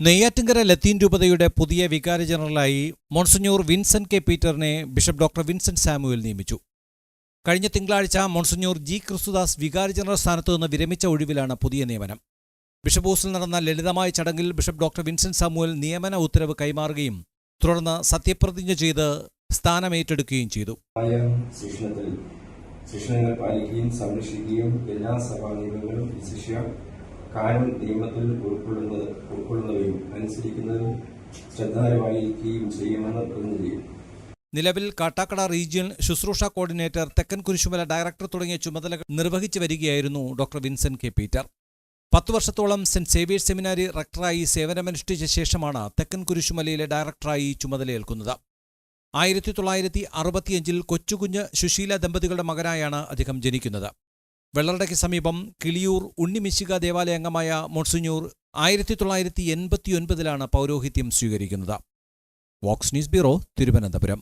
നെയ്യാറ്റിൻകര ലത്തീൻ രൂപതയുടെ പുതിയ വികാരി ജനറലായി മോൺസിഞ്ഞൂർ വിൻസെന്റ് കെ പീറ്ററിനെ ബിഷപ്പ് ഡോക്ടർ വിൻസെന്റ് സാമുവൽ നിയമിച്ചു. കഴിഞ്ഞ തിങ്കളാഴ്ച മോൺസിഞ്ഞൂർ ജി ക്രിസ്തുദാസ് വികാരി ജനറൽ സ്ഥാനത്തു നിന്ന് വിരമിച്ച ഒഴിവിലാണ് പുതിയ നിയമനം. ബിഷപ്പ് ഹൗസിൽ നടന്ന ലളിതമായ ചടങ്ങിൽ ബിഷപ്പ് ഡോക്ടർ വിൻസെന്റ് സാമുവൽ നിയമന ഉത്തരവ് കൈമാറുകയും തുടർന്ന് സത്യപ്രതിജ്ഞ ചെയ്ത് സ്ഥാനമേറ്റെടുക്കുകയും ചെയ്തു. ശിക്ഷണങ്ങൾ പാലിക്കുകയും സംരക്ഷിക്കുകയും എല്ലാ സഭാ നിയമങ്ങളും വിശിഷ്യ കാനൂൻ നിയമത്തിൽ ഉൾക്കൊള്ളുന്നവയും അനുസരിക്കുന്നതും ശ്രദ്ധാലുവായിരിക്കുകയും ചെയ്യുമെന്ന് പ്രതിജ്ഞ ചെയ്യും. നിലവിൽ കാട്ടാക്കട റീജിയണൽ ശുശ്രൂഷ കോർഡിനേറ്റർ, തെക്കൻ കുരിശുമല ഡയറക്ടർ തുടങ്ങിയ ചുമതലകൾ നിർവഹിച്ചു വരികയായിരുന്നു ഡോക്ടർ വിൻസെന്റ് കെ പീറ്റർ. 10 വർഷത്തോളം സെന്റ് സേവ്യേഴ്സ് സെമിനാരി റക്ടറായി സേവനമനുഷ്ഠിച്ച ശേഷമാണ് തെക്കൻ കുരിശുമലയിലെ ഡയറക്ടറായി ചുമതലയേൽക്കുന്നത്. 1965 കൊച്ചുകുഞ്ഞ് സുശീല ദമ്പതികളുടെ മകനായാണ് അദ്ദേഹം ജനിക്കുന്നത്. വെള്ളറടയ്ക്ക് സമീപം കിളിയൂർ ഉണ്ണിമിശിക ദേവാലയ അംഗമായ മോൺസിഞ്ഞൂർ 1989 പൗരോഹിത്യം സ്വീകരിക്കുന്നത്. Vox news bureau, Thiruvananthapuram.